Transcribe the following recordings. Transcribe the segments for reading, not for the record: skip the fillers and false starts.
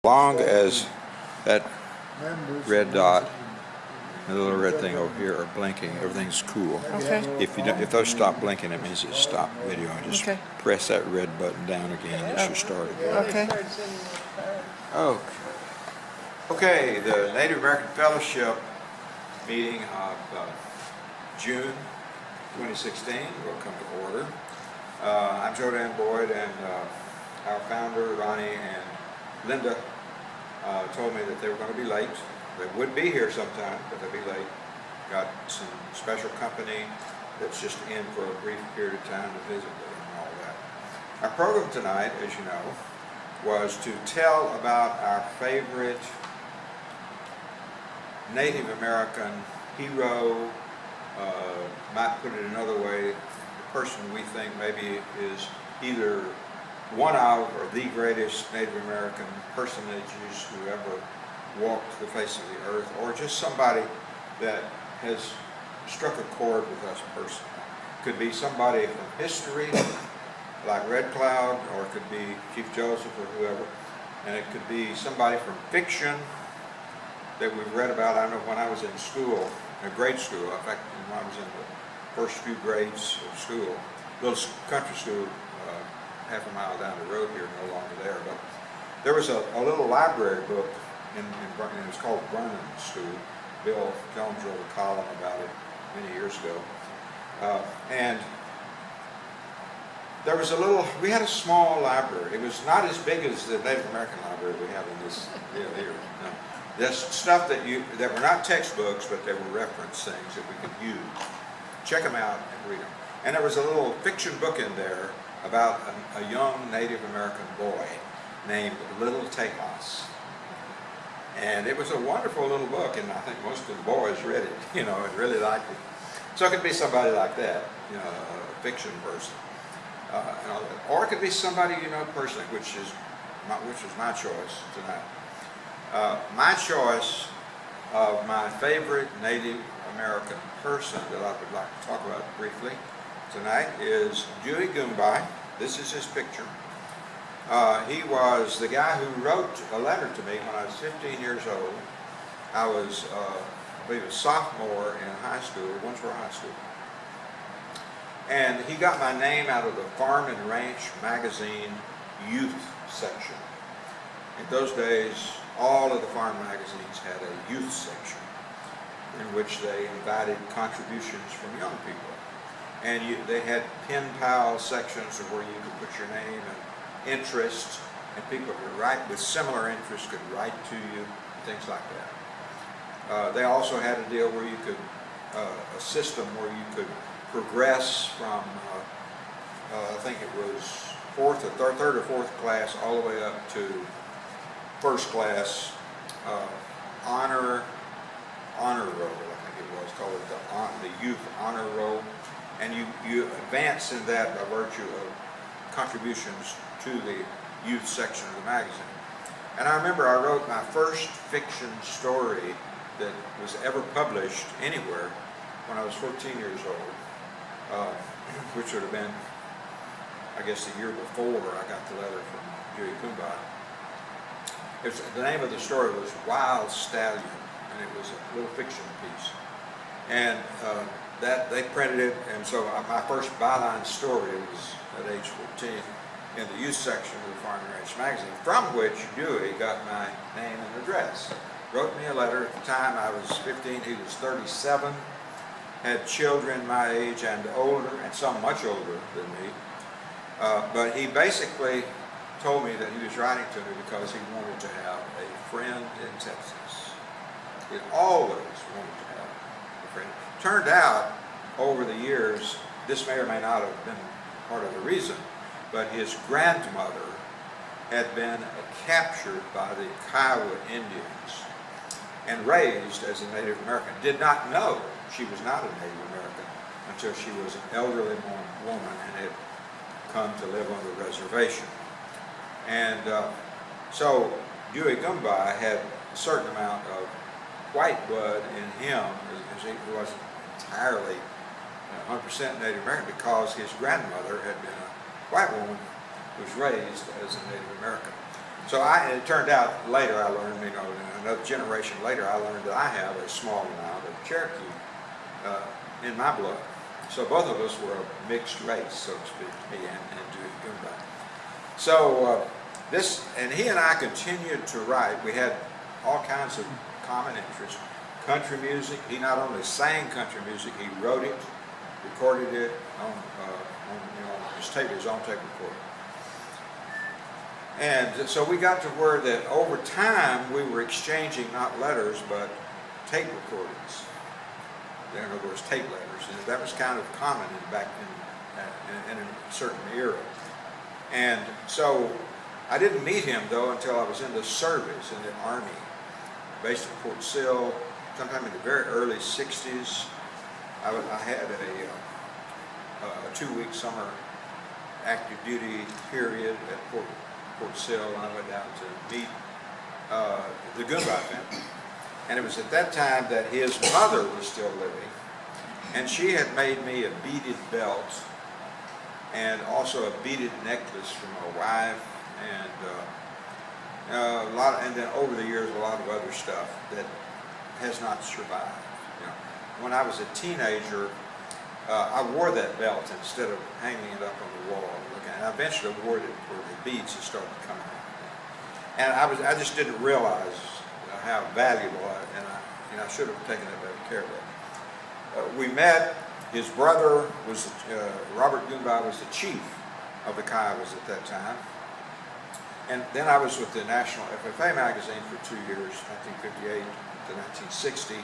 long as that red dot, the little red thing over here are blinking, everything's cool. Okay. If those stop blinking, it means it's stopped video. Just Okay. press that red button down again, it should start again. Okay. Okay. Okay, the Native American Fellowship meeting of June 2016 will come to order. I'm Jodan Boyd, and our founder, Ronnie and Linda, told me that they were going to be late. They would be here sometime, but they'll be late. Got some special company that's just in for a brief period of time to visit with them and all that. Our program tonight, as you know, was to tell about our favorite Native American hero, might put it another way, the person we think maybe is either one of or the greatest Native American personages who ever walked the face of the earth, or just somebody that has struck a chord with us personally. Could be somebody from history, like Red Cloud, or it could be Chief Joseph or whoever, and it could be somebody from fiction that we've read about. I know when I was in school, in grade school, in fact, when I was in the first few grades of school, little country school, half a mile down the road here, no longer there, but there was a little library book in it was called Vernon School. Bill Jones wrote a column about it many years ago. And there was we had a small library. It was not as big as the Native American library we have in this deal here. No. There's stuff that were not textbooks, but they were reference things that we could use. Check them out and read them. And there was a little fiction book in there about a young Native American boy named Little Tejas. And it was a wonderful little book, and I think most of the boys read it, and really liked it. So it could be somebody like that, a fiction person, and all that. Or it could be somebody you know personally, which was my choice tonight. My choice of my favorite Native American person that I would like to talk about briefly tonight is Dewey Goombye. This is his picture. He was the guy who wrote a letter to me when I was 15 years old. I was, I believe, a sophomore in high school, Winsboro High School. And he got my name out of the Farm and Ranch magazine youth section. In those days, all of the farm magazines had a youth section in which they invited contributions from young people. And they had pen pal sections where you could put your name and interests, and people could write with similar interests, could write to you, things like that. They also had a deal where you could, a system where you could progress from, I think it was third or fourth class, all the way up to first class, honor roll, I think it was, called it the youth honor roll, and you advance in that by virtue of contributions to the youth section of the magazine. And I remember I wrote my first fiction story that was ever published anywhere when I was 14 years old, which would have been, I guess, the year before I got the letter from Dewey Goombye. The name of the story was Wild Stallion, and it was a little fiction piece. And that they printed it, and so my first byline story was at age 14 in the youth section of the Farm and Ranch magazine, from which Dewey got my name and address. Wrote me a letter. At the time I was 15, he was 37, had children my age and older, and some much older than me. But he basically told me that he was writing to me because he wanted to have a friend in Texas. He always wanted to have a friend. Turned out, over the years, this may or may not have been part of the reason, but his grandmother had been captured by the Kiowa Indians and raised as a Native American. Did not know she was not a Native American until she was an elderly woman and had come to live on the reservation. And so Dewey Goombye had a certain amount of white blood in him, as he wasn't entirely 100% Native American, because his grandmother had been a white woman who was raised as a Native American. So it turned out later I learned, you know, another generation later I learned that I have a small amount of Cherokee in my blood. So both of us were a mixed race, so to speak, me and Dewey Goomba. So and he and I continued to write. We had all kinds of common interests. Country music. He not only sang country music, he wrote it, recorded it on his own tape recorder. And so we got to where that over time we were exchanging not letters but tape recordings. In other words, tape letters, and that was kind of common back in a certain era. And so I didn't meet him though until I was in the service in the Army, based in Fort Sill. Sometime in the very early '60s, I had a 2-week summer active duty period at Fort Sill, and I went down to meet the Goomba family. And it was at that time that his mother was still living, and she had made me a beaded belt and also a beaded necklace for my wife, and and then over the years a lot of other stuff that has not survived. You know, when I was a teenager, I wore that belt instead of hanging it up on the wall. And I eventually wore it where the beads had started coming out. And I just didn't realize how valuable I should have taken better care of it. We met. His brother was Robert Goomba was the chief of the Kiowas at that time. And then I was with the National FFA magazine for 2 years, 1958 to 1960.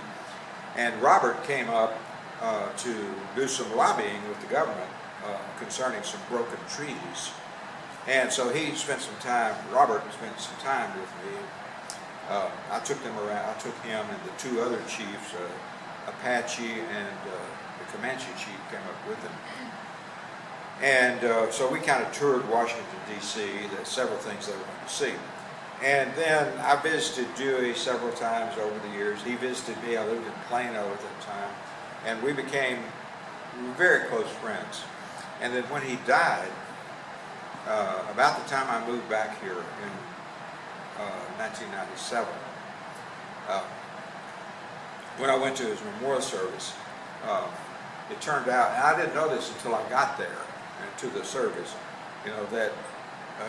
And Robert came up to do some lobbying with the government concerning some broken treaties. And so he spent some time, Robert spent some time with me. I took them around, I took him and the 2 other chiefs, Apache and the Comanche chief came up with him. And so we kind of toured Washington, D.C. There's several things they wanted to see. And then I visited Dewey several times over the years. He visited me. I lived in Plano at that time. And we became very close friends. And then when he died, about the time I moved back here in 1997, when I went to his memorial service, it turned out, and I didn't know this until I got there to the service, you know, that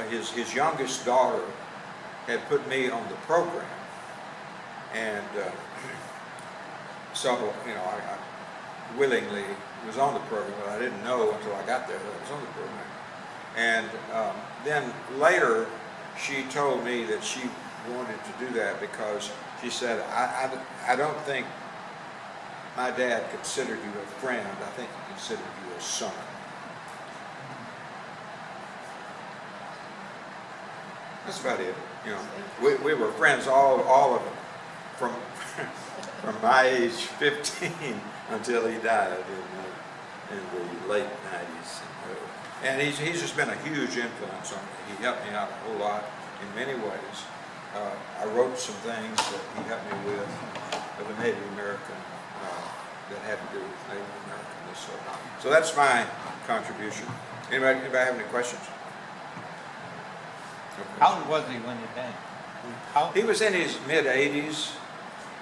his youngest daughter had put me on the program. And so, you know, I willingly was on the program, but I didn't know until I got there that I was on the program. And then later, she told me that she wanted to do that because she said, I don't think my dad considered you a friend. I think he considered you a son. That's about it. You know, we were friends, all of them, from my age 15 until he died in the late 90s. And he's just been a huge influence on me. He helped me out a whole lot in many ways. I wrote some things that he helped me with the Native American, that had to do with Native Americanness. So that's my contribution. Anybody have any questions? Okay. How old was he when he died? He was in his mid-80s.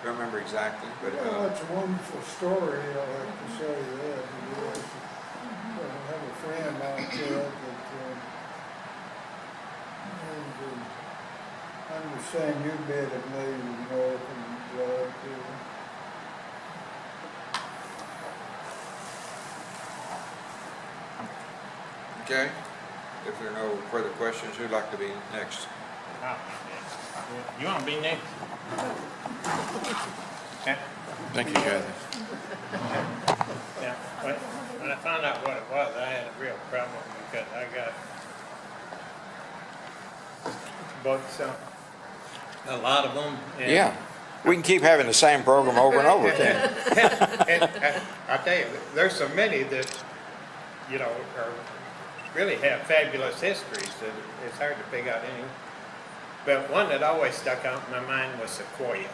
I don't remember exactly, but well, that's a wonderful story. I'll have to say that. I have a friend out there that I understand you bit of Native American blood too. okay. If there are no further questions, who'd like to be next? You want to be next? Yeah. Thank you, Kathy. Yeah. When I found out what it was, I had a real problem because I got books, a lot of them. And Yeah. We can keep having the same program over and over again. and I tell you, there's so many that, you know, really have fabulous histories that it's hard to pick out any. But one that always stuck out in my mind was Sequoia.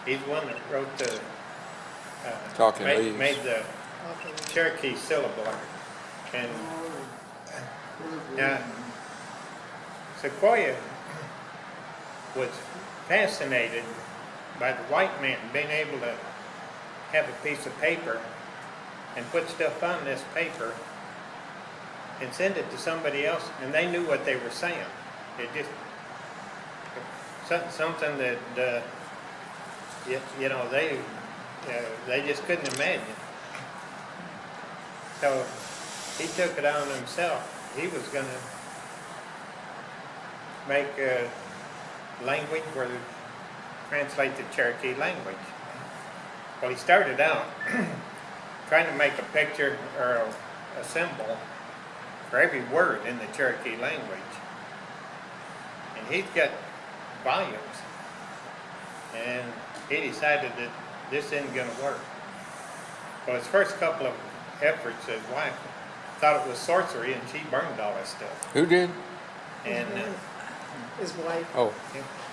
He's one that wrote the made the Cherokee syllable. And Sequoia was fascinated by the white man being able to have a piece of paper and put stuff on this paper and send it to somebody else, and they knew what they were saying. It just something that you know they just couldn't imagine. So he took it on himself. He was going to make a language where they translate the Cherokee language. Well, he started out trying to make a picture or a symbol for every word in the Cherokee language. And he's got volumes. And he decided that this isn't going to work. Well, his first couple of efforts, his wife thought it was sorcery, and she burned all his stuff. Who did? And His wife. Oh,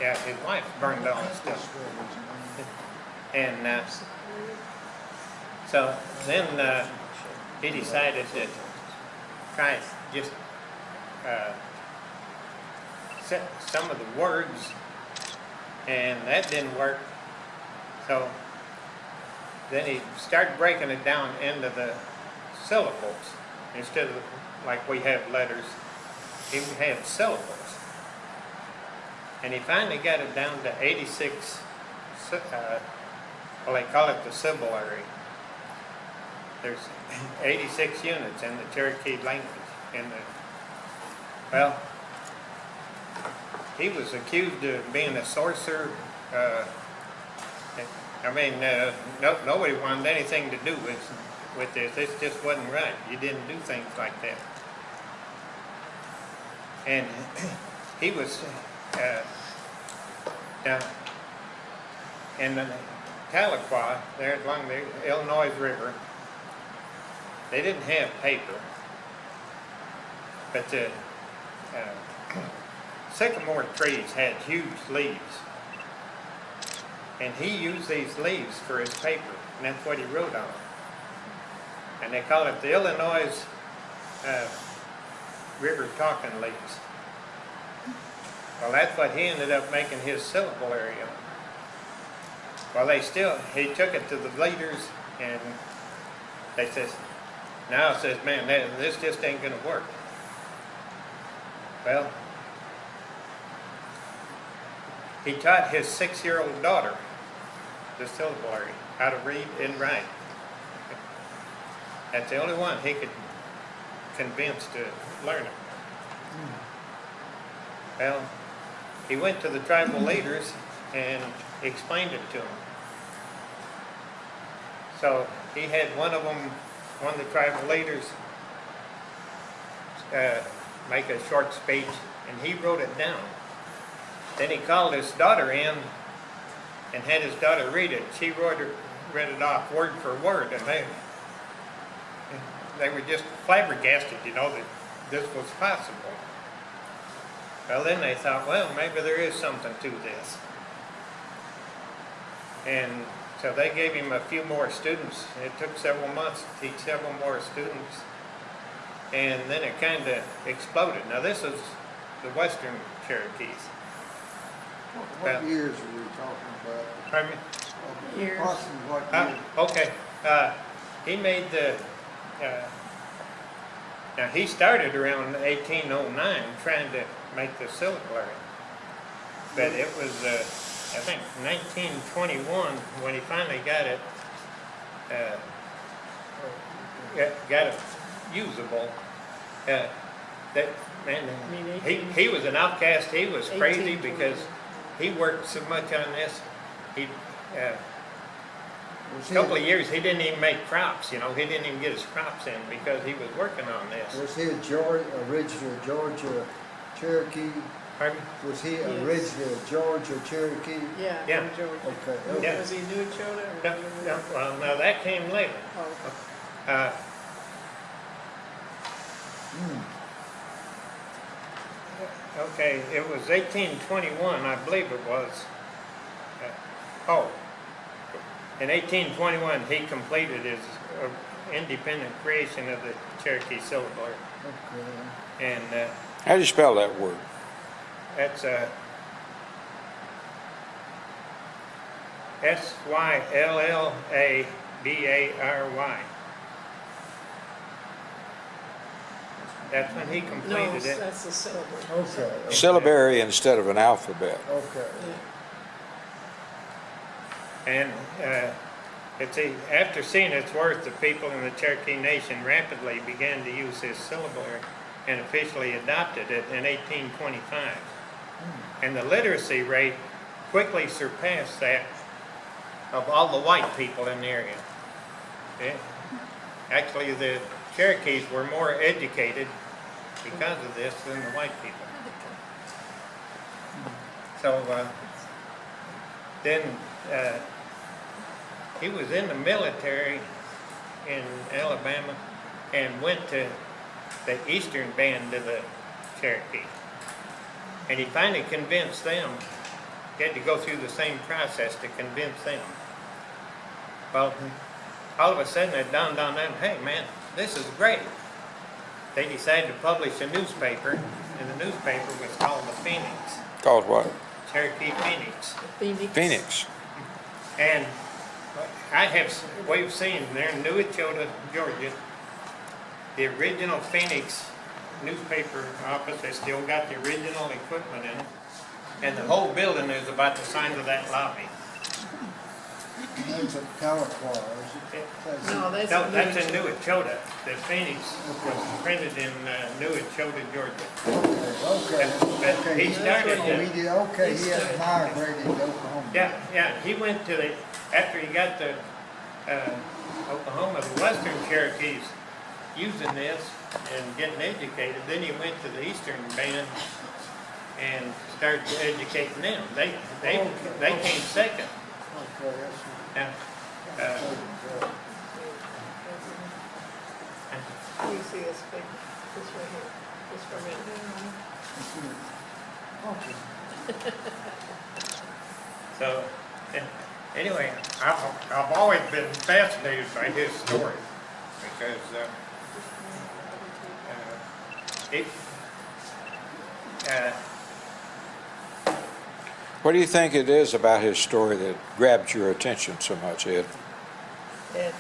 yeah, his wife burned all his stuff. And so then he decided to try just some of the words, and that didn't work. So then he started breaking it down into the syllables. Instead of like we have letters, he had syllables. And he finally got it down to 86, well, they call it the syllabary. There's 86 units in the Cherokee language. Well, he was accused of being a sorcerer. Nobody wanted anything to do with this. This just wasn't right. You didn't do things like that. And he was down in the Tahlequah, there along the Illinois River. They didn't have paper, but the sycamore trees had huge leaves. And he used these leaves for his paper, and that's what he wrote on. And they call it the Illinois River Talking Leaves. Well, that's what he ended up making his syllabary on. Well, he took it to the leaders, and they says, now says, man, this just ain't gonna work. Well, he taught his 6-year-old daughter the syllabary, how to read and write. That's the only one he could convince to learn it. Well, he went to the tribal leaders and explained it to them. So he had one of the tribal leaders make a short speech, and he wrote it down. Then he called his daughter in and had his daughter read it. She read it off word for word, and they were just flabbergasted, that this was possible. Well, then they thought, well, maybe there is something to this. And so they gave him a few more students. It took several months to teach several more students. And then it kind of exploded. Now, this is the Western Cherokees. What years are we talking about? Pardon me? Years. Approximately what years? Okay. He made the... now, he started around 1809 trying to make the syllabary. But it was, I think, 1921 when he finally got it usable. That man, he was an outcast. He was crazy because he worked so much on this. He a couple of years he didn't even make crops. He didn't even get his crops in because he was working on this. Was he original Georgia Cherokee? Pardon? Was he Yes. originally Georgia Cherokee? Yeah. From Georgia. Okay. Yeah. Was he New Chota? No, well, now that came later. Oh, Okay, it was 1821, I believe it was. In 1821, he completed his independent creation of the Cherokee syllabary. Okay. And how do you spell that word? that's Syllabary. That's when he No, completed it. that's the syllable. Okay. Syllabary instead of an alphabet. Okay. And let's see, after seeing its worth, the people in the Cherokee Nation rapidly began to use this syllabary and officially adopted it in 1825. And the literacy rate quickly surpassed that of all the white people in the area. Yeah. Actually, the Cherokees were more educated because of this than the white people. So then he was in the military in Alabama and went to the eastern band of the Cherokee. And he finally convinced them. He had to go through the same process to convince them. Well, all of a sudden it dawned on them, hey man, this is great. They decided to publish a newspaper, and the newspaper was called the Phoenix. Called what? Cherokee Phoenix. Phoenix. Phoenix. And we've seen there in New Echota, Georgia, the original Phoenix newspaper office. They still got the original equipment in it. And the whole building is about the size of that lobby. That's a Tahlequah, is it? No, that's No, a that's in new- New Echota. The Phoenix was printed in New Echota, Georgia. Okay. But he started Oh, he did, okay, he had migrated to Oklahoma. Yeah, he went to after he got to Oklahoma, the Western Cherokees using this and getting educated. Then he went to the Eastern band and started educating them. They came second. Okay, that's. Now, You see this big, this right here, this from it. so anyway, I've always been fascinated by his story because What do you think it is about his story that grabbed your attention so much, Ed? Ed.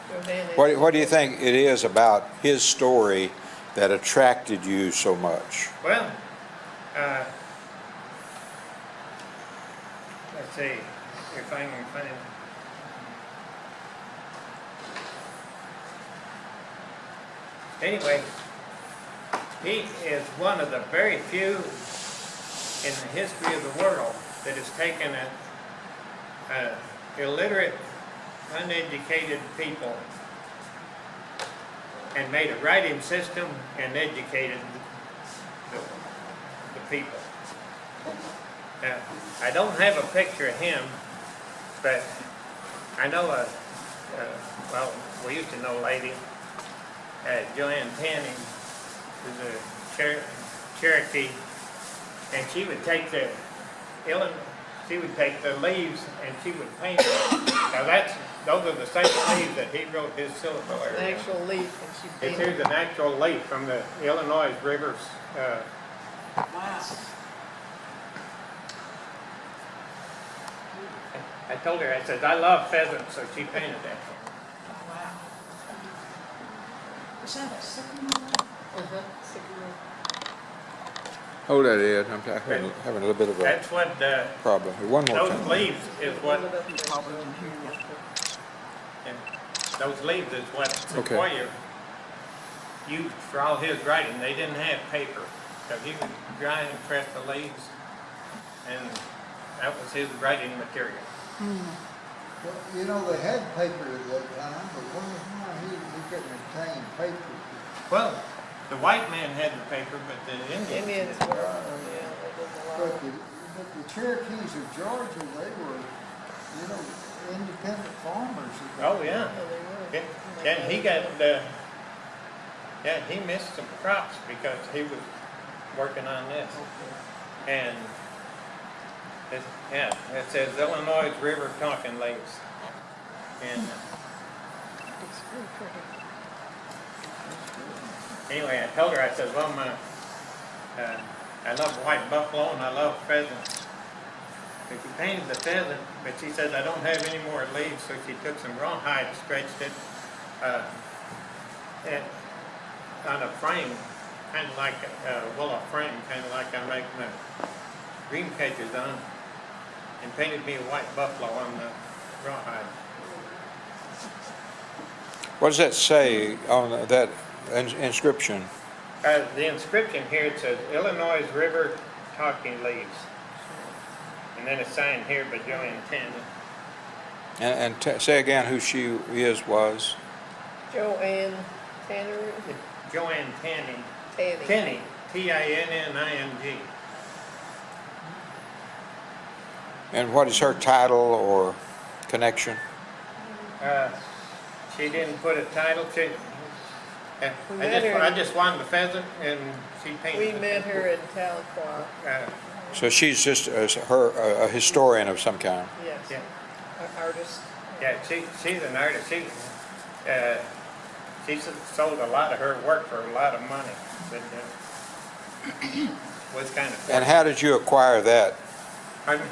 Go down there. What do you think it is about his story that attracted you so much? well, let's see if I can find it. Anyway, he is one of the very few in the history of the world that has taken illiterate, uneducated people and made a writing system and educated the people. Now, I don't have a picture of him, but I know well, we used to know a lady, Joanne Tanning, who's a Cherokee, and she would take the leaves and she would paint them. Now those are the same leaves that he wrote his syllabary. An actual leaf, and she painted. Here's an actual leaf from the Illinois rivers. Wow. I told her, I said, I love pheasants, so she painted that for me. Wow. Is that a sycamore? Sycamore. Hold that, Ed. I'm having a little bit of a That's what, problem. One more those time. leaves is what, Hold it up there. and those leaves is what Okay. Sequoia used for all his writing. They didn't have paper, so he would dry and press the leaves, and that was his writing material. Well, you know, they had paper at that time, but why he couldn't obtain paper? Well, the white man had the paper, but the Indians. Indians were, yeah, they didn't allow it. But the Cherokees of Georgia, they were, you know, independent farmers. Oh, yeah. Yeah, they were. Yeah, and he got, he missed some crops because he was working on this. And, it says Illinois River Tonkin Lakes. And It's really pretty. anyway, I told her, I said, well, I love white buffalo and I love pheasants. So she painted the pheasant, but she said, I don't have any more leaves, so she took some rawhide, stretched it on a frame, kind of like, a frame, kind of like I'm making the dream catchers on, and painted me a white buffalo on the rawhide. What does that say on that inscription? The inscription here, it says Illinois River Talking Leaves. And then it's signed here by Joanne Tanner. Say again who she was. Joanne Tanner, Joanne Tanning. Tanny. Tinney, Tinning. And what is her title or connection? She didn't put a title to it. I just wanted the pheasant, and she painted We it. met her in Tahlequah, So she's just a historian of some kind. yes. Yeah. An artist. Yeah, she's an artist. She sold a lot of her work for a lot of money, but was kind of. And how did you acquire that? Pardon me?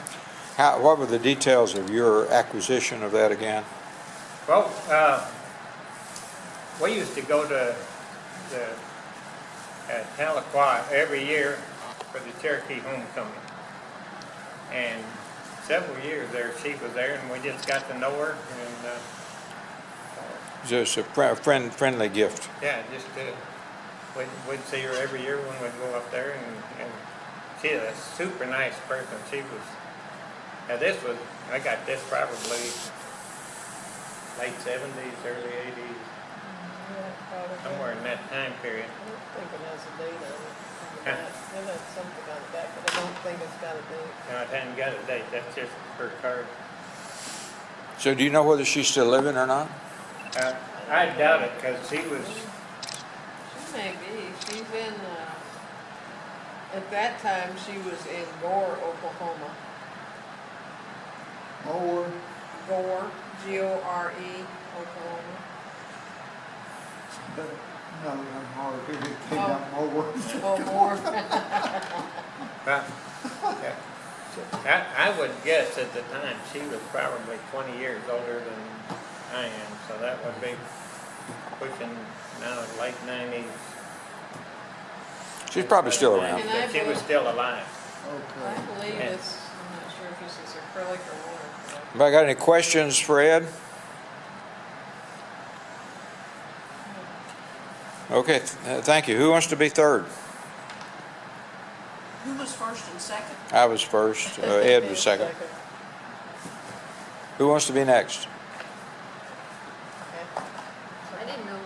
What were the details of your acquisition of that again? Well, we used to go to the Tahlequah every year for the Cherokee homecoming, and several years there she was there, and we just got to know her, and Just a friendly gift. yeah, just we'd see her every year when we'd go up there, and she's a super nice person. She was. Now I got this probably late 70s, early 80s, somewhere in that time period. I don't think it has a date on it. It has something on the back, but I don't think it's got a date. No, it hadn't got a date. That's just her card. So do you know whether she's still living or not? I doubt it, because she was. She may be. She's in, at that time, she was in Gore, Oklahoma. Or, Gore, Gore, Oklahoma. no, I'm hard, it came out more. Oh, Gore. Yeah. I would guess at the time she was probably 20 years older than I am, so that would be pushing now late 90s. She's probably still around. And I But she was still alive. I Okay. believe it's, I'm not sure if this is acrylic or watercolor. Anybody got any questions for Ed? Okay, thank you. Who wants to be third? Who was first and second? I was first. Ed was second. Who wants to be next? I didn't know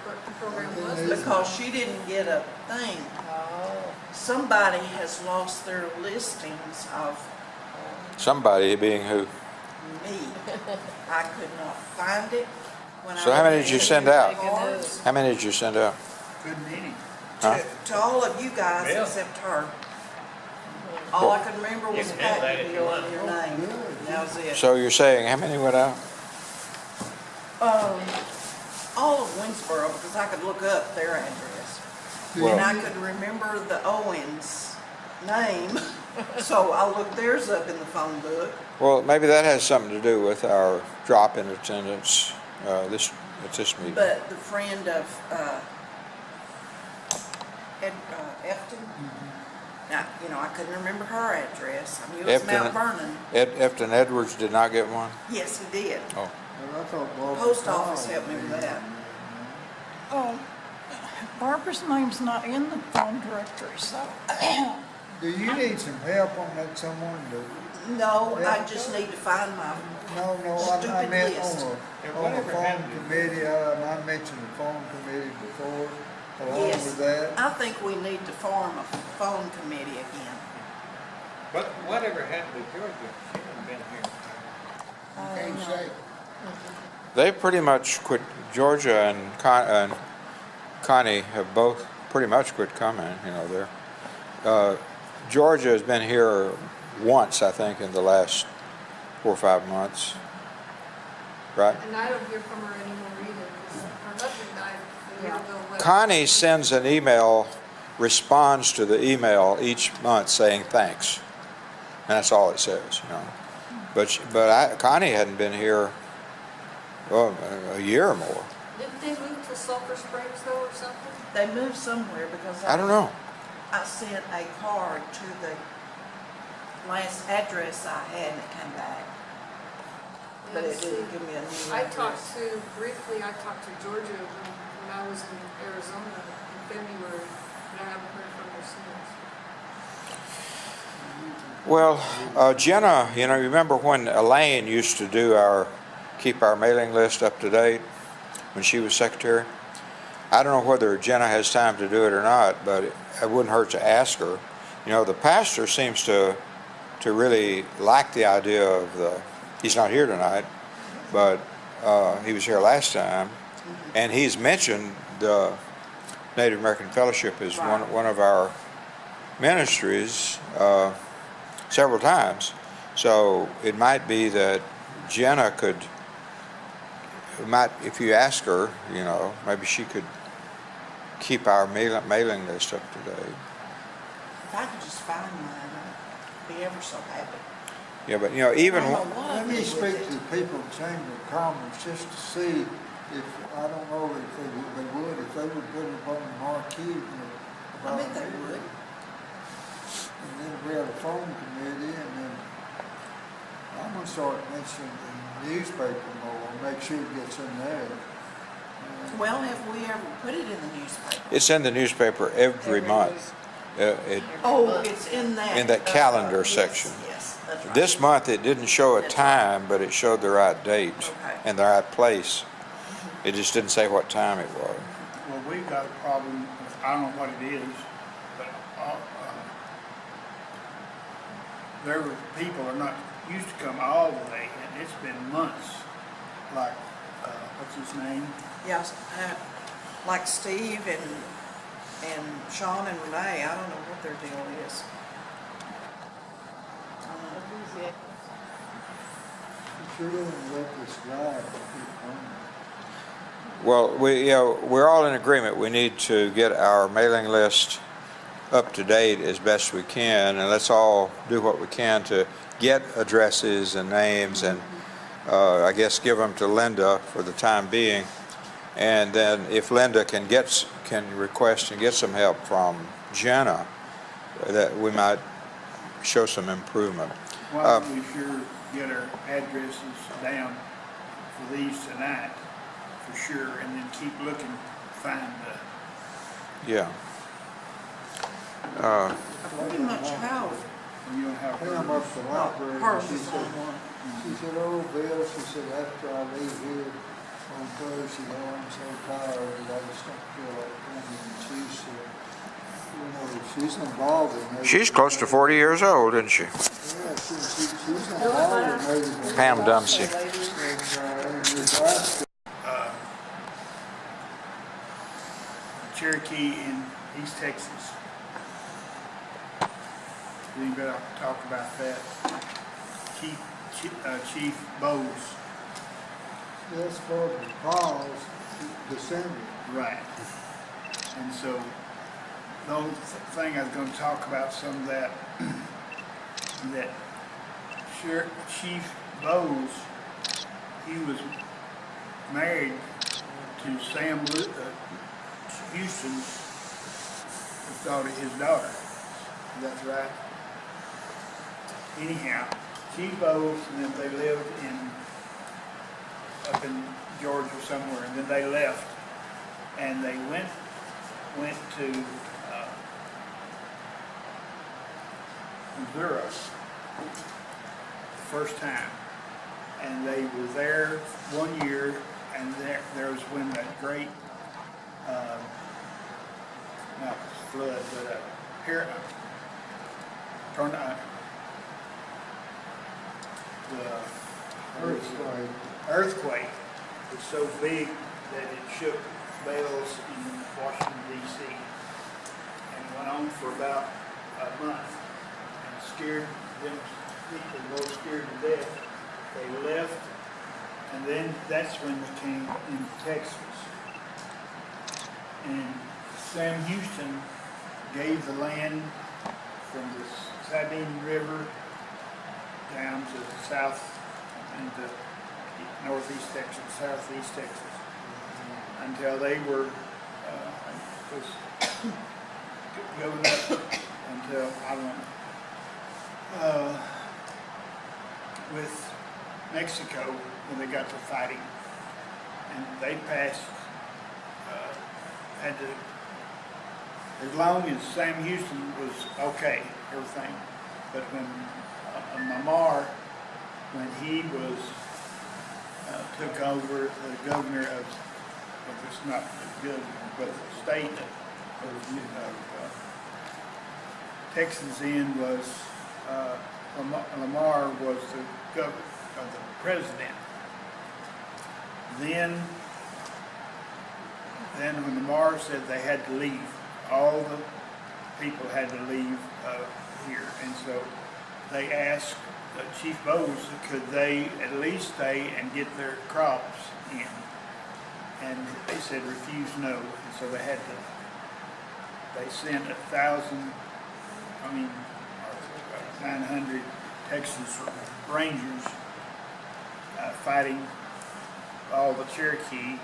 what the program was. Because she didn't get a thing. Oh, Somebody has lost their listings of Somebody being who? me. I could not find it. When So I how many went did you in send the out? cards. How many did you send out? Good meeting. Huh? To all of you guys Yeah. except her. All I could remember was You can have that Pat if you Bill want. and your name. That was it. So you're saying how many went out? All of Winsboro, because I could look up their address. Well- And I could remember the Owens name, so I looked theirs up in the phone book. Well, maybe that has something to do with our drop in attendance at this meeting. But the friend of Efton, now, I couldn't remember her address. I knew it was Mount Vernon. Efton Edwards did not get one? Yes, he did. Oh. Well, I thought Barbara Post office Powell helped me with that. Oh, Barbara's name's not in the phone directory, so. Do you need some help on that someone? No, I just need to find my, No, I Stupid meant list. on a whatever phone happened to- committee, I mentioned the phone committee before, along yes. with that. I think we need to form a phone committee again. Whatever happened to Georgia? She hasn't been here. Can't say. They pretty much quit, Georgia and Connie have both pretty much quit coming, there. Georgia has been here once, I think, in the last 4 or 5 months, right? And I don't hear from her anymore either, 'cause her husband died a year ago. Connie sends an email, responds to the email each month saying thanks. that's all it says, you know. Connie hadn't been here, well, a year or more. Didn't they move to Sulphur Springs though or something? They moved somewhere because I don't know. I sent a card to the last address I had and it came back. But it didn't give me a new I address. briefly talked to Georgia when I was in Arizona in February, and I haven't heard from her since. Well, Jenna, you know, remember when Elaine used to keep our mailing list up to date when she was secretary? I don't know whether Jenna has time to do it or not, but it wouldn't hurt to ask her. You know, the pastor seems to really like the idea of he's not here tonight, but he was here last time, and he's mentioned the Native American Fellowship as one of our ministries several times. So it might be that Jenna if you ask her, you know, maybe she could keep our mailing list up to date. If I could just find mine, I'd be ever so happy. Yeah, but you know, even Let me speak to the people of Chamber of Commerce just to see if, I don't know if they would put it on the marquee. I bet they would. And then we have a phone committee, and then I'm gonna start mentioning the newspaper more, make sure it gets in there. Well, have we ever put it in the newspaper? it's in the newspaper every month. Oh, it's in that. In that calendar section. Yes, that's right. This month it didn't show a time, but it showed the right date Okay. and the right place. It just didn't say what time it was. Well, we've got a problem, I don't know what it is, but there were people are not used to come all the way, and it's been months. Like, what's his name? Yes, like Steve and Sean and Renee, I don't know what their deal is. Sure doesn't let this slide. Well, we're all in agreement. We need to get our mailing list up to date as best we can, and let's all do what we can to get addresses and names, and I guess give them to Linda for the time being. And then if Linda can request and get some help from Jenna, that we might show some improvement. Why don't we sure get our addresses down for these tonight, for sure, and then keep looking, find Yeah. I pretty much have. you don't have. Pam up the library, Hers she is said, on one. she said, oh, Bill, she said, after I leave here on Thursday, I'm so tired, I just don't feel like coming. And she said, you know, she's involved in everything. She's close to 40 years old, isn't she? Yeah, she's involved in everything. Pam Dempsey. And this last Cherokee in East Texas. Anybody talk about that? Chief Bowes. that's for the Paul's descendant. Right. And so, the only thing I was gonna talk about some of that, that Chief Bowes, he was married to Sam Houston's his daughter. That's right. Anyhow, Chief Bowes, and then they lived up in Georgia somewhere, and then they left, and they went to Missouri the first time, and they were there 1 year, and there was when that great not flood, but the earthquake was so big that it shook Bells in Washington, D.C. and it went on for about a month and scared them people, both scared to death. They left, and then that's when they came into Texas. And Sam Houston gave the land from the Sabine River down to the south into northeast Texas, southeast Texas, until they were, was going up until, I don't know, with Mexico when they got to fighting. And they passed, had to, as long as Sam Houston was okay, everything. But when Lamar, when he was, took over the governor of, well, it's not the governor, but the state of Texas then was, Lamar was the governor, the president. Then when Lamar said they had to leave, all the people had to leave here, and so they asked Chief Bowles, could they at least stay and get their crops in? And they said refuse no, and so they had to. They sent 900 Texas Rangers fighting all the Cherokee,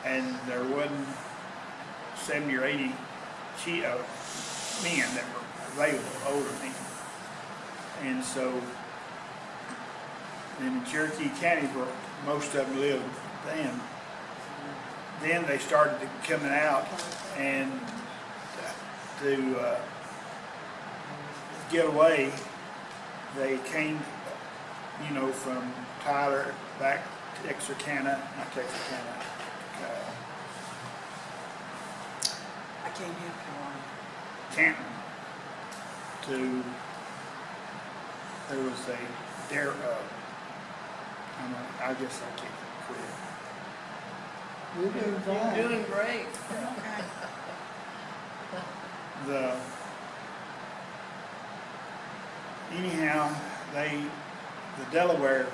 and there wasn't 70 or 80 men that were available, older men. And so in Cherokee County, where most of them lived then they started coming out, and to get away, they came, from Tyler back to Texarkana, not Texarkana, I can't help you on it. Canton, to, there was a I guess I can't quit. You're doing You're fine. doing great. Okay. Anyhow, the Delaware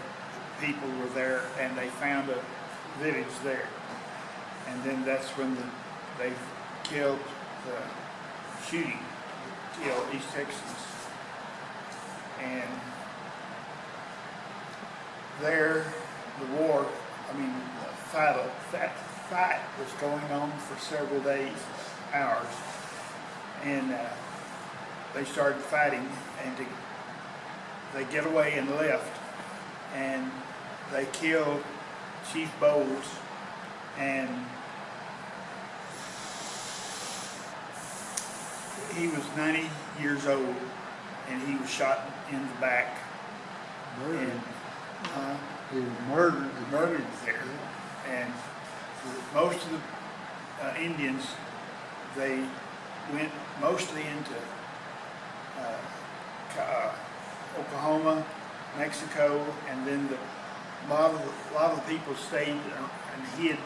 people were there, and they found a village there. And then that's when they killed the shooting, killed East Texas. And there, the fight was going on for several days, hours. And they started fighting, and they get away and left, and they killed Chief Bowles, and he was 90 years old, and he was shot in the back, Murdered. and He was murdered. murdered there. And most of the Indians, they went mostly into Oklahoma, Mexico, and then a lot of the people stayed and hid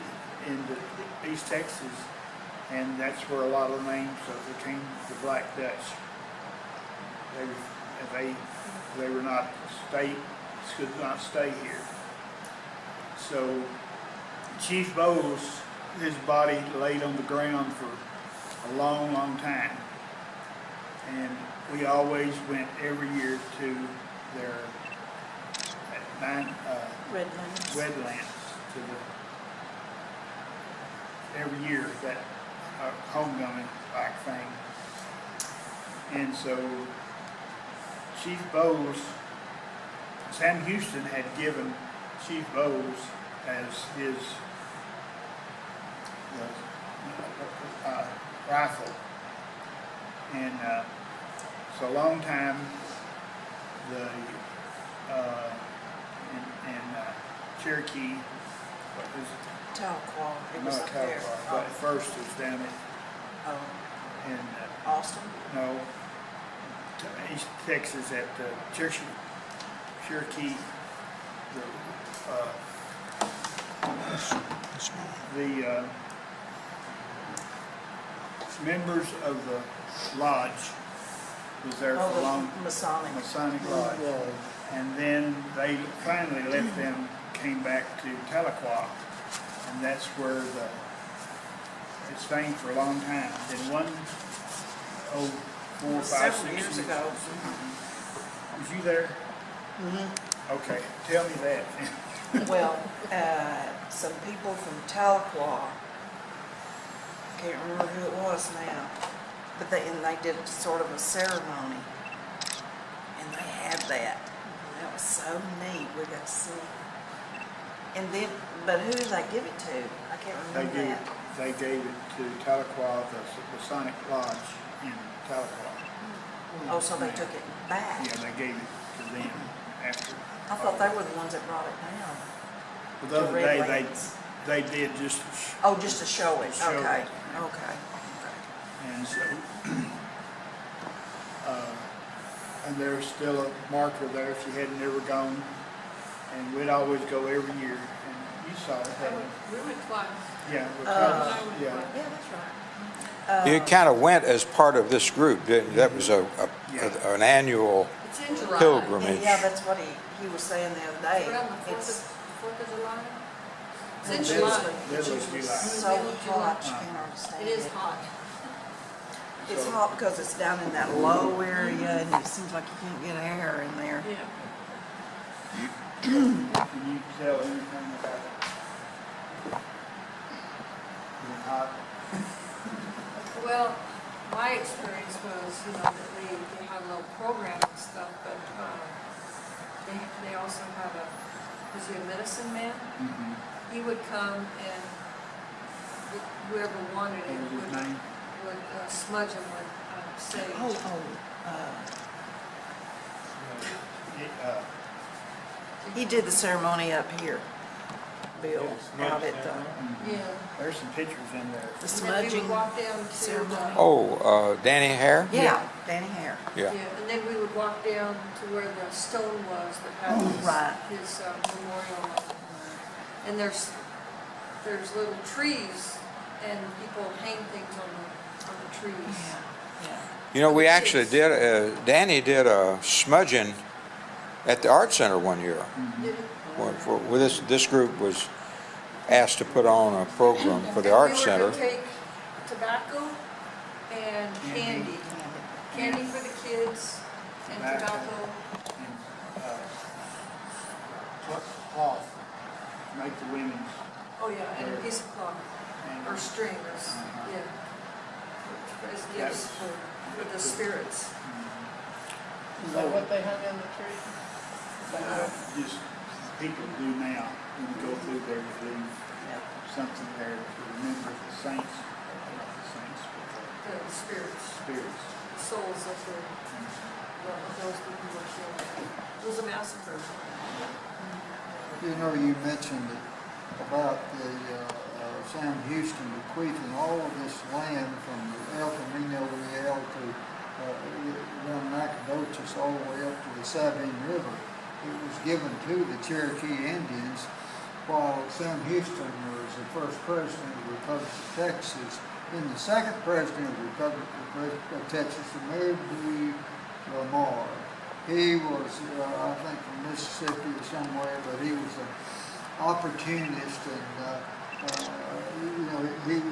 in East Texas, and that's where a lot of the names became the Black Dutch. They were not could not stay here. So Chief Bowles, his body laid on the ground for a long, long time, and we always went every year to their Redlands every year, that homecoming like thing. And so Chief Bowles, Sam Houston had given Chief Bowles as his rifle, and so a long time the in Cherokee, what was it? Tahlequah, it No, was up there. Tahlequah, but first it was down Oh, in Austin? no, East Texas at Cherokee, the members of the lodge was there for Oh, long, the Masonic. Lodge. And then they finally left them, came back to Tahlequah, and that's where it stayed for a long time. Then 4, 5, 6 Several years ago. Was you there? Okay, tell me that. Well, some people from Tahlequah, can't remember who it was now, but they did sort of a ceremony. And they had that. That was so neat. We got to see. And then, but who did they give it to? I can't remember that. They gave it to Tahlequah, the Sonic Lodge in Tahlequah. Oh, so they took it back? Yeah, they gave it to them after. I thought they were the ones that brought it down. But the other Red day, Lands. they did just, Oh, just to show it? Show it. Okay, okay. and so, and there's still a marker there if you hadn't ever gone. And we'd always go every year, and you saw it, hadn't you? We went twice. Yeah, I because, went yeah. twice. Yeah, that's right. You kind of went as part of this group, didn't you? That was an annual It's in July. pilgrimage. Yeah, that's what he was saying the other day. Around the It's 4th of July. It's in Middle- July. middle of July. so hot, you can't understand It is hot. It's hot because it's down in that low area and it seems like you can't get air in there. Yeah. Can you tell anything about it? Is it hot? Well, my experience was, that they have a little program and stuff, but they also have was he a medicine man? Mm-hmm. He would come and whoever wanted it What was his name? would smudge him with sage. He did the ceremony up here, Bill, out at the Yeah. There's some pictures in there. the And then we smudging would walk down to ceremony. Oh, Danny Hare? Yeah, Danny Hare. Yeah. and then we would walk down to where the stone was that had Right. his memorial. And there's little trees, and people hang things on the trees. Yeah. You know, we actually did, Danny did a smudging at the Art Center one year. Did it? This group was asked to put on a program for the Art We Center. were going to take tobacco and candy. Candy for the kids and tobacco. Cloth, make the women's. Oh, yeah, and a piece of cloth or string yeah. As gifts for the spirits. Is that what they hung on the tree? Just people do now, when you go through there, you leave something there to remember the saints, not the saints, but The spirits, the spirits. the souls of those people who were killed. It was a massacre. You know, you mentioned about the Sam Houston bequeathing all of this land from the El Camino Real to around Nacogdoches all the way up to the Sabine River. It was given to the Cherokee Indians while Sam Houston was the first president of the Republic of Texas. Then the second president of the Republic of Texas, Mary B. Lamar. He was, I think, from Mississippi or somewhere, but he was an opportunist, and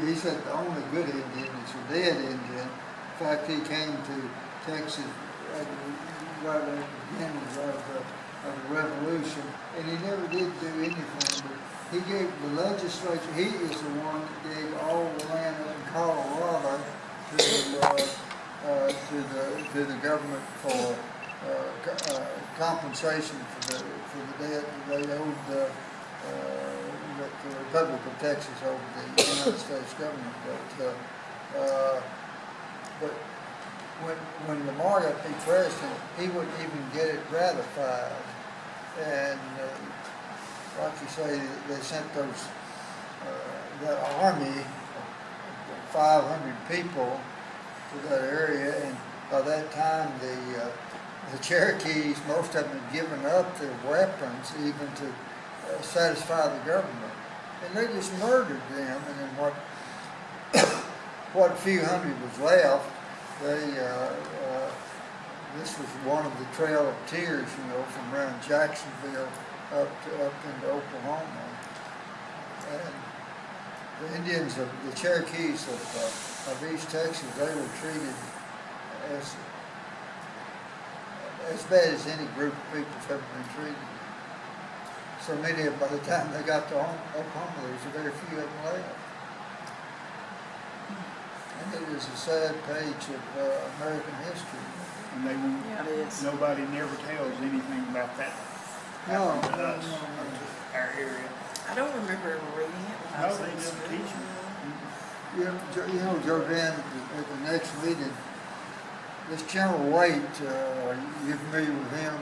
he said the only good Indian is a dead Indian. In fact, he came to Texas right at the beginning of the Revolution, and he never did do anything. But he gave the legislature. He is the one that gave all the land in Colorado to the government for compensation for the debt that they owed that the Republic of Texas owed the United States government. But when Lamar got to be president, he wouldn't even get it ratified. And like you say, they sent that army, 500 people to that area, and by that time the Cherokees, most of them had given up their weapons even to satisfy the government. And they just murdered them, and then what few hundred was left, this was one of the Trail of Tears, from around Jacksonville up into Oklahoma. And the Indians, the Cherokees of East Texas, they were treated as as bad as any group of people's ever been treated. So many of, by the time they got to Oklahoma, there was very few of them left. And it is a sad page of American history. And they won't, It is. nobody never tells anything about that. No, happened to no, us, no, or no. to our area. I don't remember ever reading it when I No, was they in didn't school. teach you. Joe Dan, at the next meeting, this General Waite, are you familiar with him?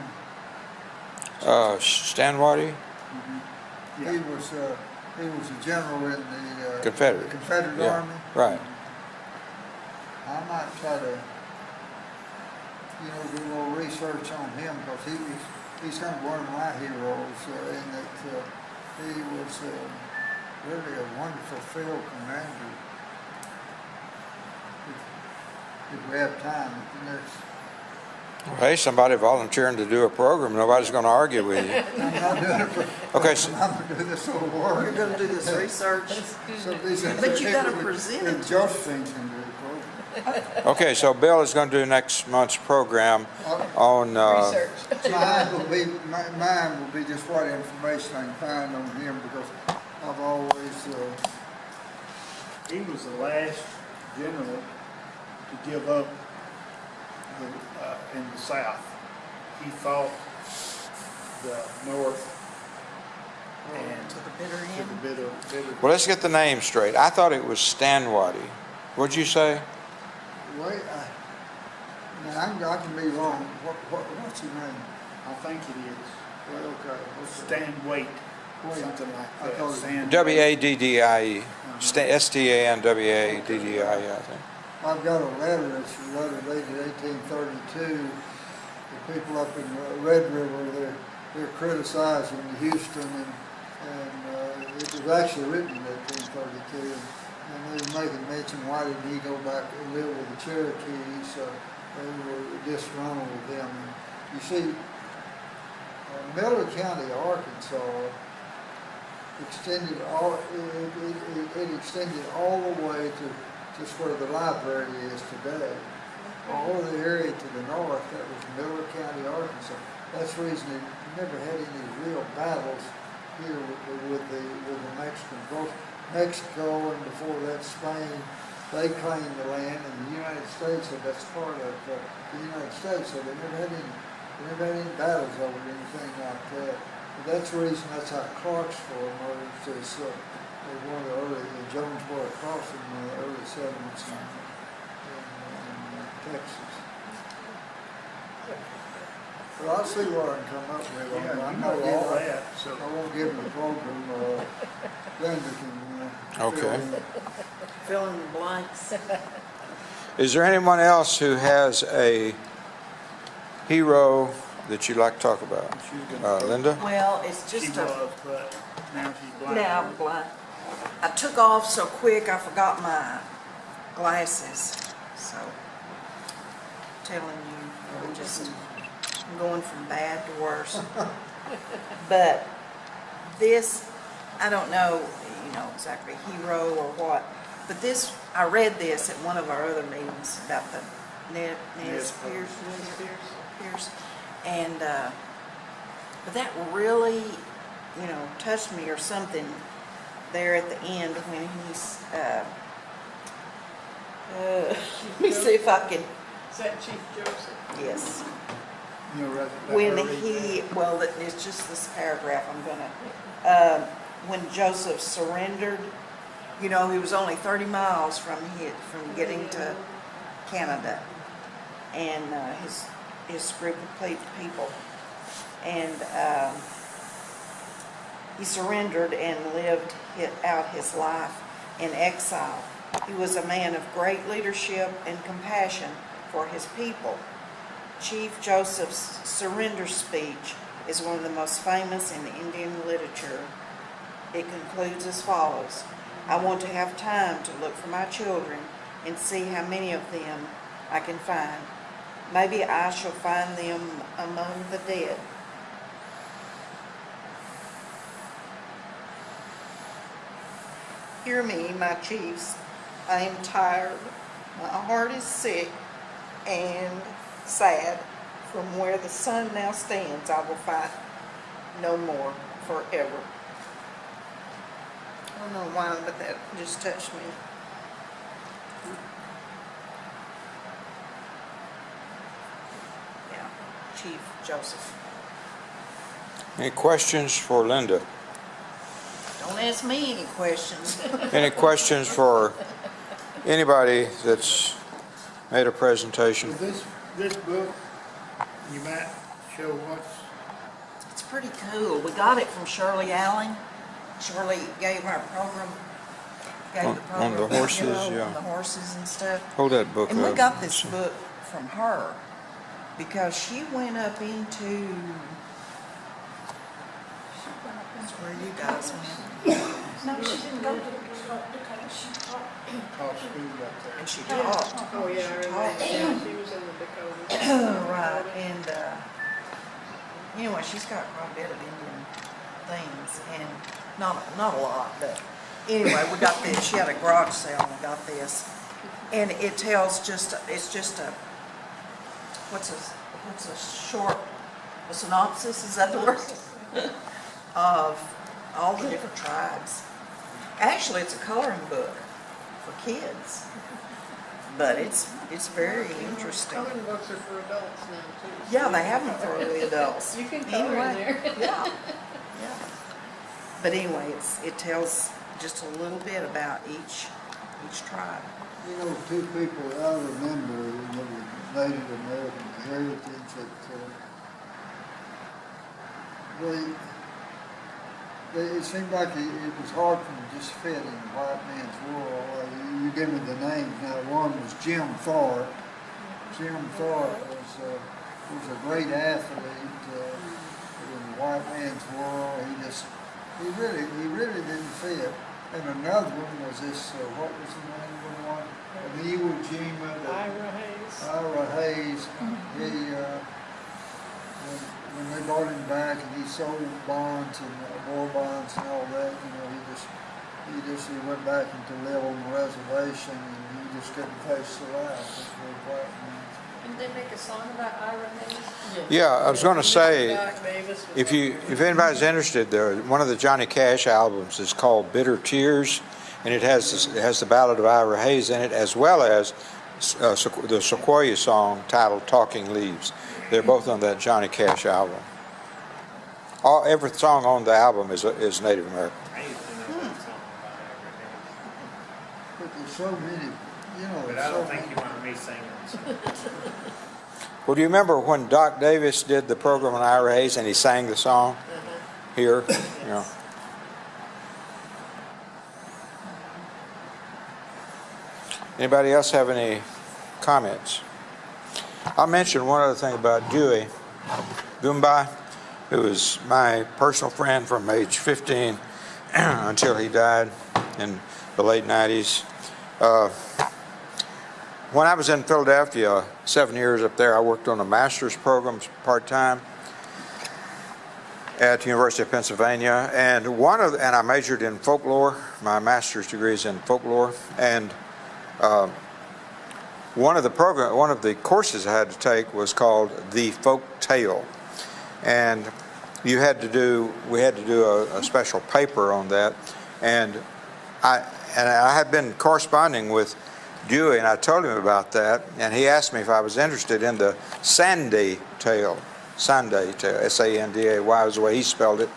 Stan Waddy? Yeah. He was a general in the Confederate. Confederate Yeah, Army. right. I might try to, do a little research on him because he's kind of one of my heroes in that he was really a wonderful field commander. If we have time at the next. Well, hey, somebody volunteering to do a program, nobody's going to argue with you. I'm not doing it for. Okay, so, I'm gonna do this little work. You're gonna do this research. So these are- But you gotta present it. And Josephine's gonna do the program. okay, so Bill is going to do next month's program on, Research. Mine will be just what information I can find on him because I've always, He was the last general to give up in the South. He fought the North and To the bitter to end. the bitter. well, let's get the name straight. I thought it was Stan Waddy. What'd you say? wait, I can be wrong. What's his name? I think it is. Well, okay. Stan Waite, Waite. something like I that. thought it- Stan W-A-D-D-I-E. S-T-A-N-W-A-D-D-I-E, I think. I've got a letter, it's a letter dated 1832. The people up in Red River, they're criticizing Houston and it was actually written in 1832. And they were making mention, why didn't he go back and live with the Cherokees? They were disgruntled with him. And you see, Miller County, Arkansas, extended it extended all the way to just where the library is today. All of the area to the north, that was Miller County, Arkansas. That's the reason they never had any real battles here with the Mexicans. Both Mexico and before that Spain, they claimed the land, and the United States said that's part of the United States. So they never had any battles over anything like that. But that's the reason. That's how Clarksville emerged as one of the early, the Jonesboro Crossing, one of the early settlements in Texas. Well, I'll see what I can come up with. Yeah, I'm you not know giving- all that, so. I won't give them the program. Linda can. Okay. fill in. Fill in the blanks. Is there anyone else who has a hero that you'd like to talk about? Linda? Well, it's She just was, a, but now she's blind. now I'm blind. I took off so quick I forgot my glasses, so telling you, I'm going from bad to worse. But this, I don't know, exactly hero or what, but this, I read this at one of our other meetings about the Nez Pierce, and but that really, touched me or something there at the end when he's, let me see if I can, Is that Chief Joseph? yes. You know, right, When right he, well, it's just this paragraph I'm gonna, when Joseph surrendered, he was only 30 miles from getting to Canada, and his group of people, and he surrendered and lived out his life in exile. He was a man of great leadership and compassion for his people. Chief Joseph's surrender speech is one of the most famous in Indian literature. It concludes as follows: I want to have time to look for my children and see how many of them I can find. Maybe I shall find them among the dead. Hear me, my chiefs. I am tired. My heart is sick and sad from where the sun now stands, I will fight no more forever. I don't know why, but that just touched me. Yeah, Chief Joseph. Any questions for Linda? Don't ask me any questions. Any questions for anybody that's made a presentation? So this book, you might show what's, It's pretty cool. We got it from Shirley Allen. Shirley gave our program, On the horses, yeah. on the horses and stuff. Hold that book And we up. got this book from her because she went up into, that's where you guys went, No, she didn't go to Dakota, she taught. taught school up there. and she taught. Oh, yeah, I remember, yeah, she was in the Dakota. Right, and, anyway, she's got quite a bit of Indian things, and not a lot, but anyway, we got this, she had a garage sale, and we got this. And it tells it's just a, what's a short, a synopsis, is that the word? Of all the different tribes. Actually, it's a coloring book for kids, but it's very interesting. Coloring books are for adults now, too. Yeah, they have them for the adults. You can color in Anyway, there. Yeah, yeah. But anyway, it tells just a little bit about each tribe. You know, two people I remember in the Native American heritage that it seemed like it was hard for them to just fit in the white man's world. You give me the names now. One was Jim Thorpe. Jim Thorpe was a great athlete in the white man's world. He really didn't fit. And another one was this, what was the name of the one? The Iwo Jima, Ira Hayes. Ira Hayes. When they brought him back and he sold bonds and war bonds and all that, he went back to live on the reservation and he just couldn't face the life. Didn't they make a song about Ira Hayes? Yeah, I was going to say, Doc Davis was if anybody's interested, one of the Johnny Cash albums is called Bitter Tears, and it has the Ballad of Ira Hayes in it, as well as the Sequoia song titled Talking Leaves. They're both on that Johnny Cash album. Every song on the album is Native American. I used to know that song about Ira Hayes. But there's so many, But I don't think you want me singing. So. Well, do you remember when Doc Davis did the program on Ira Hayes and he sang the song here? You know. Anybody else have any comments? I'll mention one other thing about Dewey Goombay, who was my personal friend from age 15 until he died in the late 90s. When I was in Philadelphia, 7 years up there, I worked on a master's program part-time at the University of Pennsylvania, and I majored in folklore. My master's degree is in folklore, and one of the courses I had to take was called The Folk Tale, and we had to do a special paper on that, and I had been corresponding with Dewey, and I told him about that, and he asked me if I was interested in the Sanday Tale, S-A-N-D-A-Y was the way he spelled it,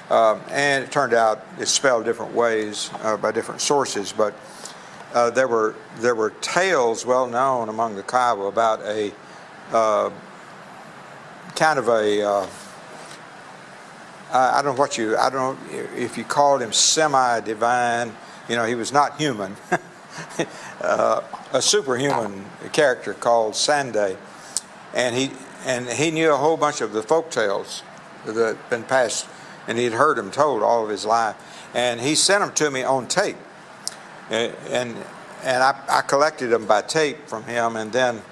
and it turned out it's spelled different ways by different sources, but there were tales well known among the Kiowa about a kind of a I don't know if you called him semi-divine. He was not human. A superhuman character called Sanday, and he knew a whole bunch of the folk tales that had been passed, and he'd heard them told all of his life, and he sent them to me on tape, and I collected them by tape from him, and then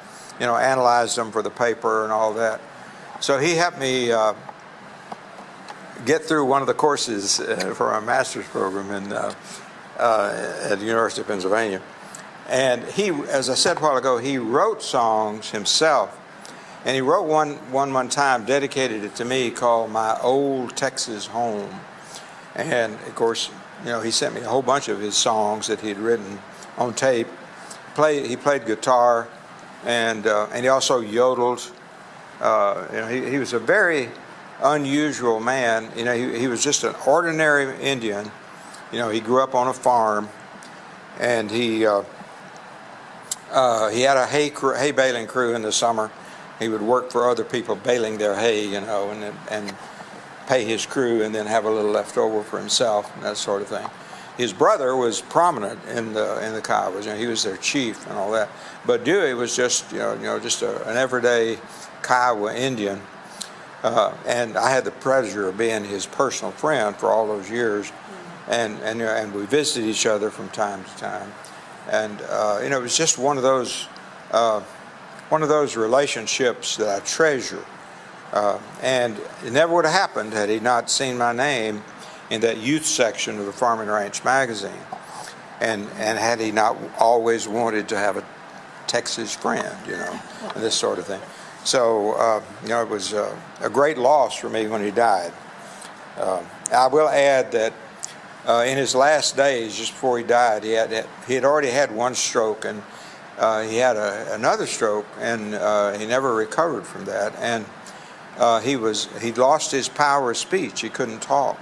analyzed them for the paper and all that. So he helped me get through one of the courses for our master's program at the University of Pennsylvania. And he, as I said a while ago, he wrote songs himself, And he wrote one time, dedicated it to me, called My Old Texas Home. And of course, you know, he sent me a whole bunch of his songs that he'd written on tape. He played guitar, and he also yodeled. You know, he was a very unusual man. You know, he was just an ordinary Indian. You know, he grew up on a farm, and he had a hay baling crew in the summer. He would work for other people baling their hay, you know, and pay his crew, and then have a little left over for himself, and that sort of thing. His brother was prominent in the Kiowas. You know, he was their chief and all that. But Dewey was just just an everyday Kiowa Indian, and I had the pleasure of being his personal friend for all those years, and we visited each other from time to time, and you know, it was just one of those relationships that I treasure, and it never would have happened had he not seen my name in that youth section of the Farm and Ranch magazine, and had he not always wanted to have a Texas friend, you know, and this sort of thing. So you know, it was a great loss for me when he died. I will add that in his last days, just before he died, he had already had one stroke, and he had another stroke, and he never recovered from that. And he'd lost his power of speech. He couldn't talk.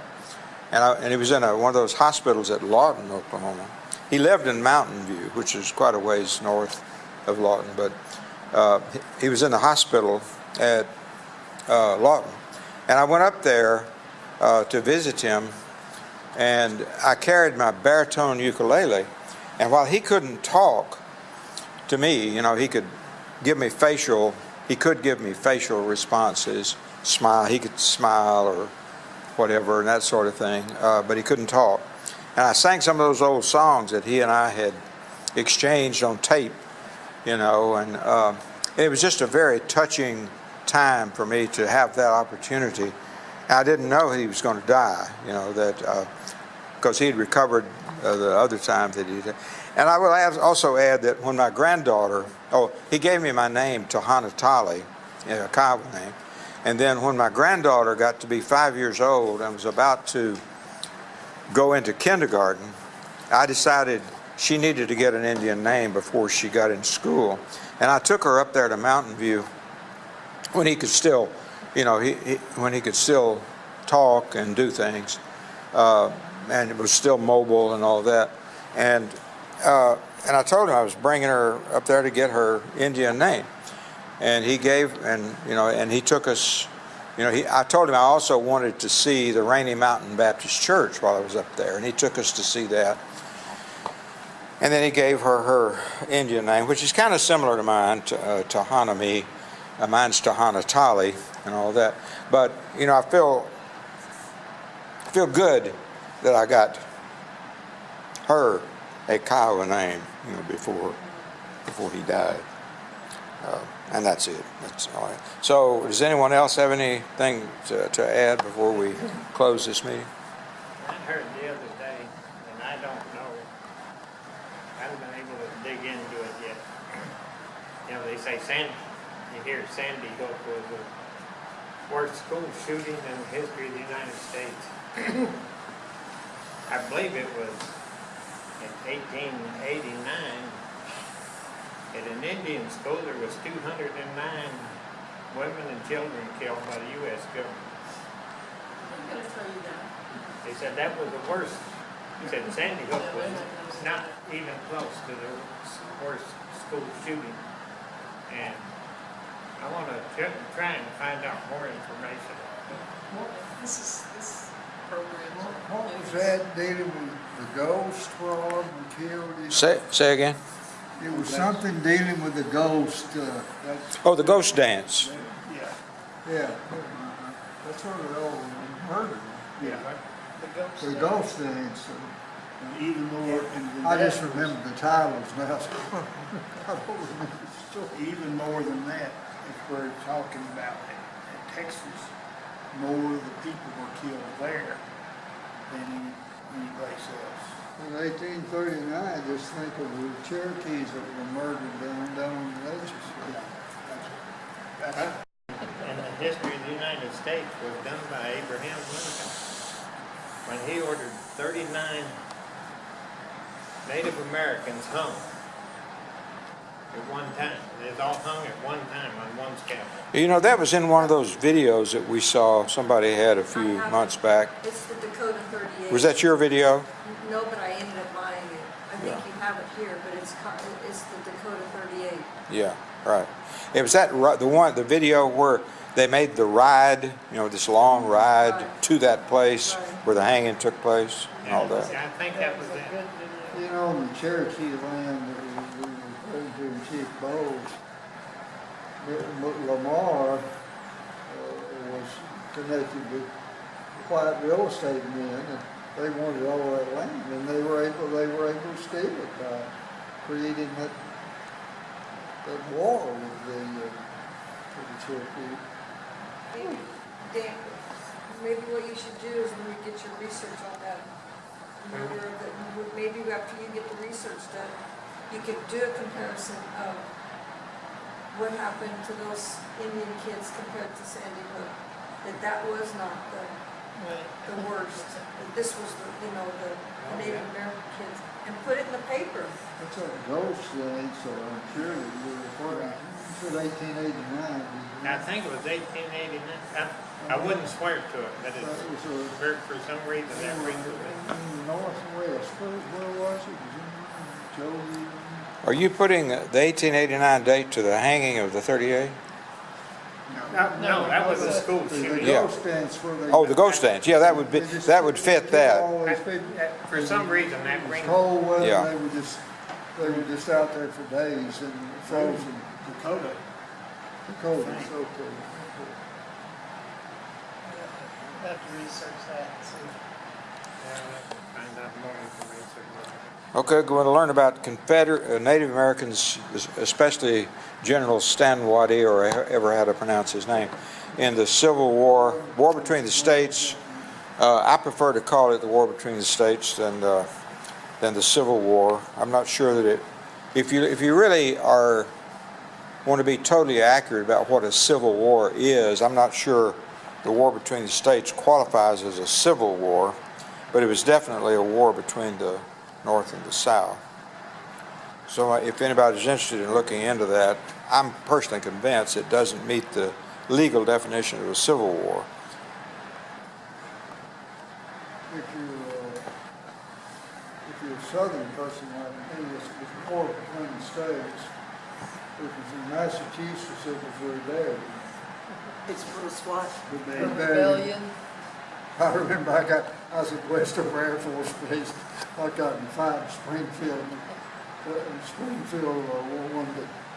And he was in one of those hospitals at Lawton, Oklahoma. He lived in Mountain View, which is quite a ways north of Lawton, but he was in the hospital at Lawton. And I went up there to visit him, and I carried my baritone ukulele. And while he couldn't talk to me, you know, he could give me facial responses, smile. He could smile or whatever, and that sort of thing, but he couldn't talk. And I sang some of those old songs that he and I had exchanged on tape, you know, and it was just a very touching time for me to have that opportunity. I didn't know he was going to die, you know, that because he'd recovered the other time that he did. And I will also add that when my granddaughter, he gave me my name, Tahana Tali, a Kiowa name. And then when my granddaughter got to be 5 years old and was about to go into kindergarten, I decided she needed to get an Indian name before she got in school. And I took her up there to Mountain View when he could still, you know, when he could still talk and do things, and it was still mobile and all that. And I told him I was bringing her up there to get her Indian name. And he took us, you know, I told him I also wanted to see the Rainy Mountain Baptist Church while I was up there, and he took us to see that. And then he gave her Indian name, which is kind of similar to mine, Tahanami. Mine's Tahana Tali and all that. But, you know, I feel good that I got her a Kiowa name, you know, before he died. And that's it. That's all right. So, does anyone else have anything to add before we close this meeting? I heard the other day, and I don't know, I haven't been able to dig into it yet. You know, they say you hear Sandy Hook was the worst school shooting in the history of the United States. I believe it was in 1889. At an Indian school, there was 209 women and children killed by the U.S. government. I'm gonna tell you that. They said that was the worst. He said Sandy Hook was not even close to the worst school shooting. And I want to try and find out more information. This program. What was that dealing with the ghost where all of them killed? Say again. It was something dealing with the ghost. Oh, the ghost dance. Yeah. That's what it all murdered. Yeah. The ghost dance. And even more, I just remember the titles now. I don't remember the story. even more than that, is we're talking about in Texas, more of the people were killed there than any place else. In 1839, just think of the Cherokees that were murdered down in Leicester. That's States was done by Abraham Lincoln when he ordered 39 Native Americans hung at one time. They was all hung at one time on one scaffold. You know, that was in one of those videos that we saw somebody had a few months back. It's the Dakota 38. Was that your video? No, but I ended up buying it. I think you have it here, but it's the Dakota 38. Yeah, right. It was the video where they made the ride, you know, this long ride Right. to that place Right. where the hanging took place, and all that. I think that was it. You know, in the Cherokee land that we referred to in Chief Bowles, Lamar was connected with white real estate men, and they wanted all that land, and they were able to steal it by creating that war with the Cherokee. Dan, maybe what you should do is when you get your research on that, maybe after you get the research done, you could do a comparison of what happened to those Indian kids compared to Sandy Hook. That was not the worst. That this was the Native American kids, and put it in the paper. That's a ghost thing, so I'm sure that you're referring to 1889. I think it was 1889. I wouldn't swear to it, but it's, for some reason that rings a bell. In the Northwest, where was it? Was it Joey? Are you putting the 1889 date to the hanging of the 38? No, that was a school The shooting. Yeah. ghost dance where they. Oh, the ghost dance. Yeah, that would fit that. All these people. For some reason that It was rings. cold weather, Yeah. they were just out there for days and frozen. Dakota. Cold, it's so cold. Have to research that, see. Find out more information about it. Okay, going to learn about Native Americans, especially General Stanwadi, or ever how to pronounce his name, in the Civil War between the states. I prefer to call it the war between the states than the Civil War. I'm not sure that if you really want to be totally accurate about what a civil war is, I'm not sure the war between the states qualifies as a civil war, but it was definitely a war between the North and the South. So if anybody's interested in looking into that, I'm personally convinced it doesn't meet the legal definition of a civil war. If you're a southern person like me, it's war between the states. If you're from Massachusetts, it was rebellion. It's what? Rebellion. I remember I was at Westover Air Force Base. I got in a fight in Springfield.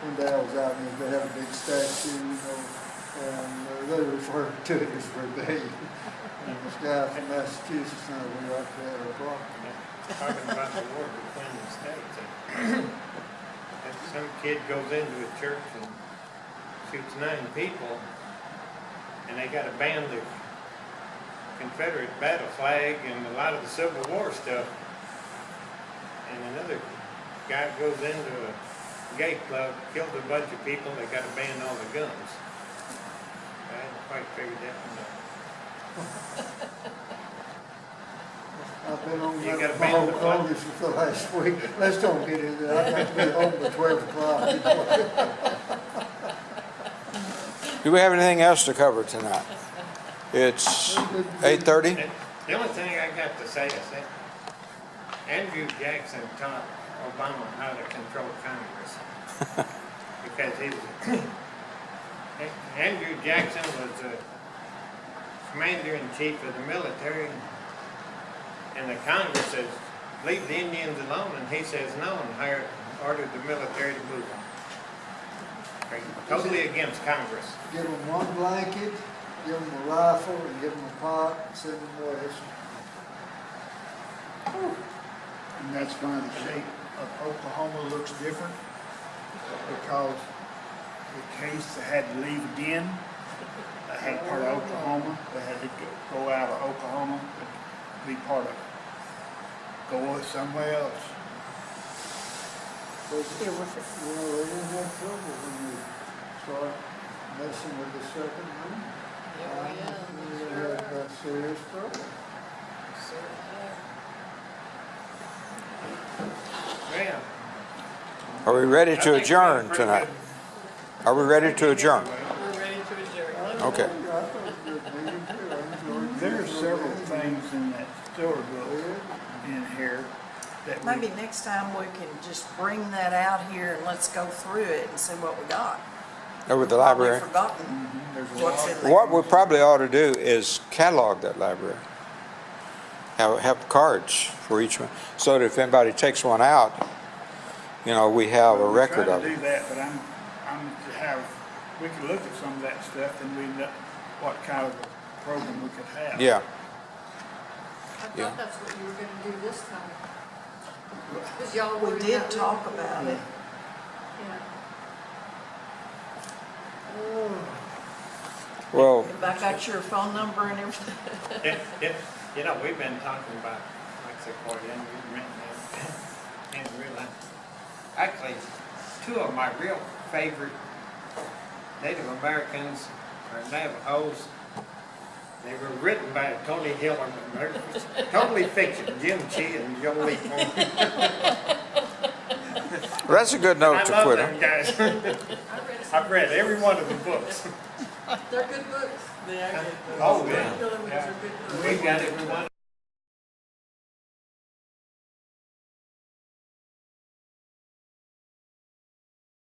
One day I was out and they had a big statue, and they referred to it as rebellion. And this guy from Massachusetts, and we were out there at a block. Talking about the war between the states. If some kid goes into a church and shoots 9 people, and they got to ban the Confederate battle flag and a lot of the Civil War stuff, and another guy goes into a gay club, kills a bunch of people, they got to ban all the guns. I hadn't quite figured that one out. I've been on You that gotta ban the flag. Congress for the last week. Let's don't get into that. I got to be home by 12 o'clock. Do we have anything else to cover tonight? It's 8:30. The only thing I got to say is that Andrew Jackson taught Obama how to control Congress. Because Andrew Jackson was the commander-in-chief of the military, and the Congress says, leave the Indians alone, and he says no, and ordered the military to move them. Totally against Congress. Give them one blanket, give them a rifle, and give them a pot, and send them west. And that's why the shape of Oklahoma looks different, because the case they had to leave again, they had part of Oklahoma, they had to go out of Oklahoma to be part of it. Go somewhere else. But, they didn't have trouble when you start messing with the second one. Yeah, yeah. Are we ready I to think we had a adjourn pretty tonight? good- Are we ready to adjourn? We're ready to adjourn. Okay. There are several things in that story book in here that we, Maybe next time we can just bring that out here and let's go through it and see what we got. Over the Probably library. forgotten there's a what's lot. in there. What we probably ought to do is catalog that library. Have cards for each one, so that if anybody takes one out, you know, we have a Well, we record try of to do it. that, but I'm to have, we could look at some of that stuff and we know what kind of a program we could have. Yeah, I Yeah. thought that's what you were gonna do this time. 'Cause y'all were We in did that talk room. about it. Yeah. well, Have I got your phone number and everything? You know, we've been talking about, like I said, Corey, and we've written it, and realized, actually, two of my real favorite Native Americans or Navajos, they were written by Tony Hill, and they're totally fiction, Jim Chee and Joe Lee. that's a good I note to love quit them on. guys. I read some. I've read every one of the books. They're good books. Yeah, I get those. Oh, The yeah. regular ones are good books. We got every one.